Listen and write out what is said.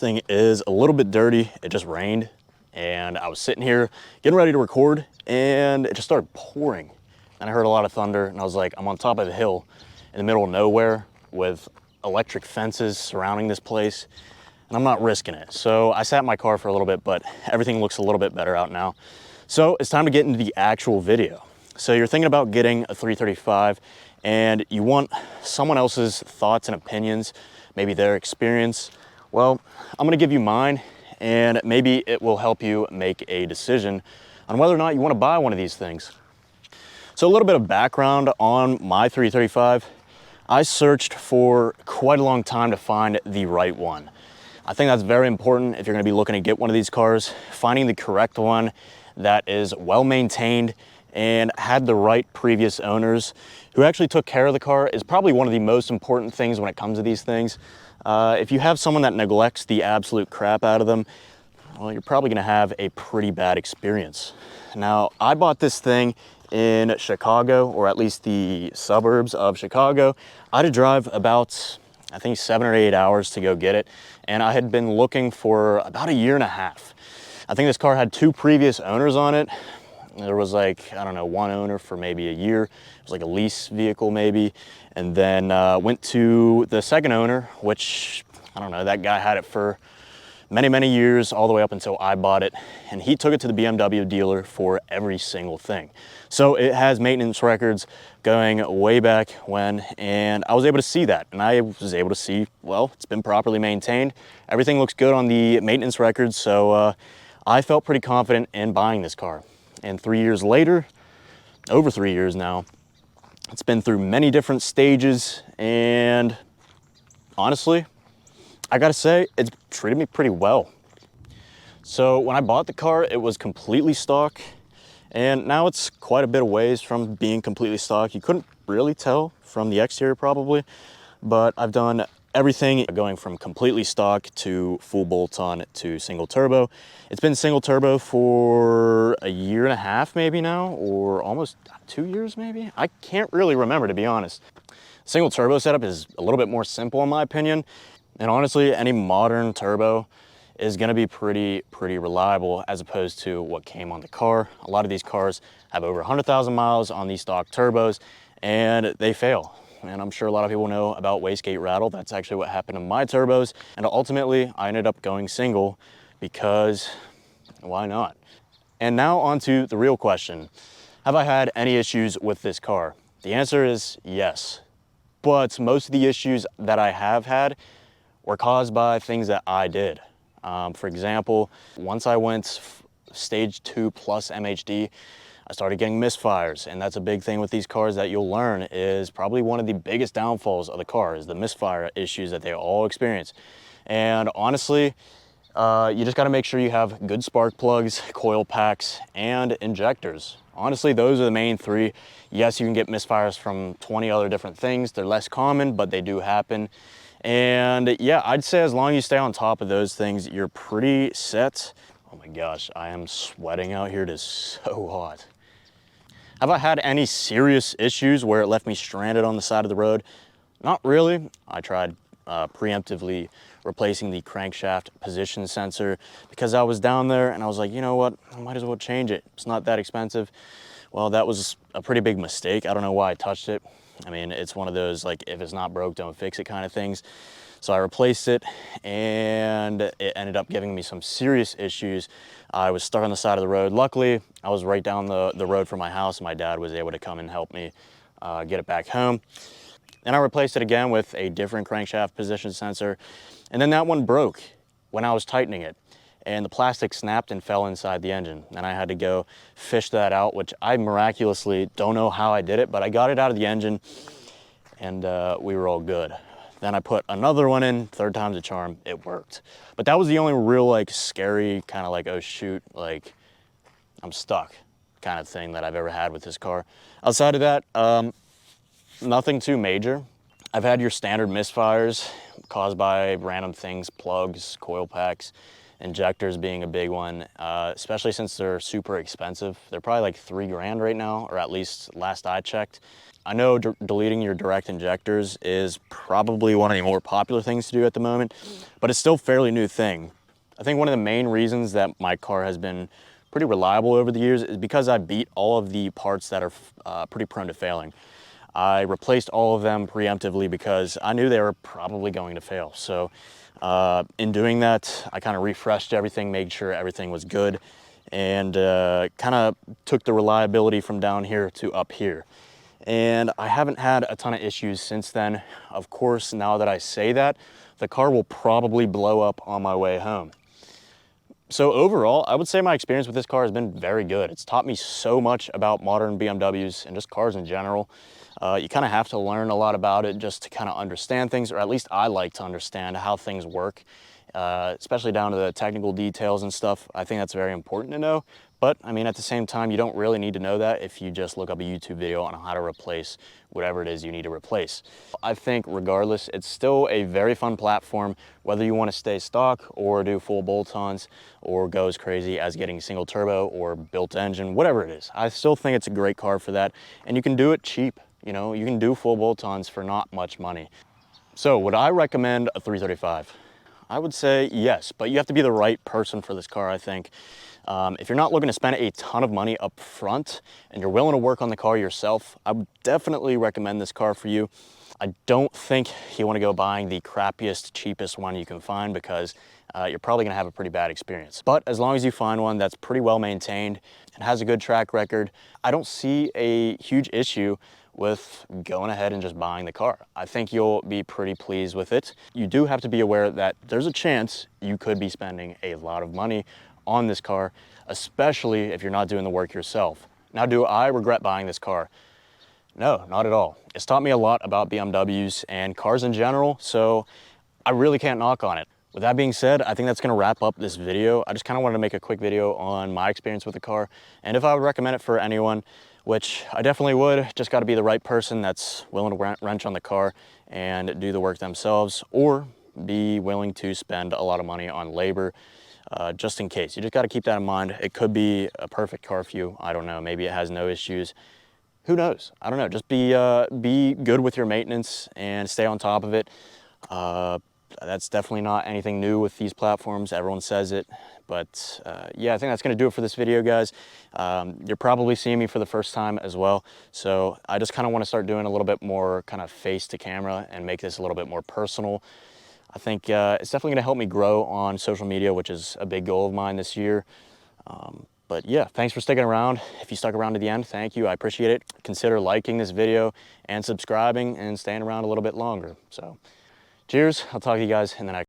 thing is a little bit dirty. It just rained and I was sitting here getting ready to record and it just started pouring. And I heard a lot of thunder and I was like, I'm on top of a hill in the middle of nowhere with electric fences surrounding this place and I'm not risking it. So I sat in my car for a little bit, but everything looks a little bit better out now. So it's time to get into the actual video. So you're thinking about getting a 335 and you want someone else's thoughts and opinions, maybe their experience. Well, I'm gonna give you mine and maybe it will help you make a decision on whether or not you wanna buy one of these things. So a little bit of background on my 335. I searched for quite a long time to find the right one. I think that's very important if you're gonna be looking to get one of these cars, finding the correct one that is well maintained and had the right previous owners who actually took care of the car is probably one of the most important things when it comes to these things. If you have someone that neglects the absolute crap out of them, well, you're probably gonna have a pretty bad experience. Now, I bought this thing in Chicago, or at least the suburbs of Chicago. I had to drive about, I think 7 or 8 hours to go get it. And I had been looking for about a year and a half. I think this car had 2 previous owners on it. There was like, I don't know, 1 owner for maybe a year. It was like a lease vehicle maybe. And then went to the second owner, which, I don't know, that guy had it for many, many years, all the way up until I bought it. And he took it to the BMW dealer for every single thing. So it has maintenance records going way back when, and I was able to see that. And I was able to see, well, it's been properly maintained. Everything looks good on the maintenance records. So I felt pretty confident in buying this car. And 3 years later, over 3 years now, it's been through many different stages, and honestly, I gotta say, it's treated me pretty well. So when I bought the car, it was completely stock, and now it's quite a bit of ways from being completely stock. You couldn't really tell from the exterior probably, but I've done everything going from completely stock to full bolt-on to single turbo. It's been single turbo for a year and a half maybe now, or almost 2 years maybe? I can't really remember, to be honest. Single turbo setup is a little bit more simple in my opinion. And honestly, any modern turbo is gonna be pretty reliable as opposed to what came on the car. A lot of these cars have over 100,000 miles on these stock turbos and they fail. And I'm sure a lot of people know about wastegate rattle. That's actually what happened to my turbos. And ultimately, I ended up going single because why not? And now on to the real question. Have I had any issues with this car? The answer is yes. But most of the issues that I have had were caused by things that I did. For example, once I went stage 2 plus MHD, I started getting misfires, and that's a big thing with these cars that you'll learn is probably one of the biggest downfalls of the car is the misfire issues that they all experience. And honestly, you just gotta make sure you have good spark plugs, coil packs, and injectors. Honestly, those are the main 3. Yes, you can get misfires from 20 other different things. They're less common, but they do happen. And yeah, I'd say as long as you stay on top of those things, you're pretty set. Oh my gosh, I am sweating out here. It is so hot. Have I had any serious issues where it left me stranded on the side of the road? Not really. I tried preemptively replacing the crankshaft position sensor because I was down there and I was like, you know what, I might as well change it. It's not that expensive. Well, that was a pretty big mistake. I don't know why I touched it. I mean, it's one of those, like, if it's not broke, don't fix it kind of things. So I replaced it and it ended up giving me some serious issues. I was stuck on the side of the road. Luckily, I was right down the road from my house and my dad was able to come and help me get it back home. And I replaced it again with a different crankshaft position sensor. And then that one broke when I was tightening it. And the plastic snapped and fell inside the engine. And I had to go fish that out, which I miraculously don't know how I did it, but I got it out of the engine and we were all good. Then I put another one in, 3rd time's a charm, it worked. But that was the only real like scary kind of like, oh shoot, like I'm stuck kind of thing that I've ever had with this car. Outside of that, nothing too major. I've had your standard misfires caused by random things, plugs, coil packs, injectors being a big one, especially since they're super expensive. They're probably like $3 grand right now, or at least last I checked. I know deleting your direct injectors is probably one of the more popular things to do at the moment, but it's still a fairly new thing. I think one of the main reasons that my car has been pretty reliable over the years is because I beat all of the parts that are pretty prone to failing. I replaced all of them preemptively because I knew they were probably going to fail. So in doing that, I kind of refreshed everything, made sure everything was good, and kind of took the reliability from down here to up here. And I haven't had a ton of issues since then. Of course, now that I say that, the car will probably blow up on my way home. So overall, I would say my experience with this car has been very good. It's taught me so much about modern BMWs and just cars in general. You kind of have to learn a lot about it just to kind of understand things, or at least I like to understand how things work, especially down to the technical details and stuff. I think that's very important to know. But I mean, at the same time, you don't really need to know that if you just look up a YouTube video on how to replace whatever it is you need to replace. I think regardless, it's still a very fun platform, whether you want to stay stock or do full bolt-ons or go as crazy as getting single turbo or built engine, whatever it is. I still think it's a great car for that, and you can do it cheap. You know, you can do full bolt-ons for not much money. So would I recommend a 335? I would say yes, but you have to be the right person for this car, I think. If you're not looking to spend a ton of money up front and you're willing to work on the car yourself, I would definitely recommend this car for you. I don't think you want to go buying the crappiest, cheapest one you can find, because you're probably going to have a pretty bad experience. But as long as you find one that's pretty well maintained and has a good track record, I don't see a huge issue with going ahead and just buying the car. I think you'll be pretty pleased with it. You do have to be aware that there's a chance you could be spending a lot of money on this car, especially if you're not doing the work yourself. Now, do I regret buying this car? No, not at all. It's taught me a lot about BMWs and cars in general, so I really can't knock on it. With that being said, I think that's gonna wrap up this video. I just kind of wanted to make a quick video on my experience with the car, and if I would recommend it for anyone, which I definitely would. Just got to be the right person that's willing to wrench on the car and do the work themselves, or be willing to spend a lot of money on labor, just in case. You just got to keep that in mind. It could be a perfect car for you. I don't know. Maybe it has no issues. Who knows? I don't know. Just be good with your maintenance and stay on top of it. That's definitely not anything new with these platforms. Everyone says it. But yeah, I think that's going to do it for this video, guys. You're probably seeing me for the first time as well. So I just kind of want to start doing a little bit more kind of face to camera and make this a little bit more personal. I think it's definitely going to help me grow on social media, which is a big goal of mine this year. But yeah, thanks for sticking around. If you stuck around to the end, thank you. I appreciate it. Consider liking this video and subscribing and staying around a little bit longer. So cheers. I'll talk to you guys in the next.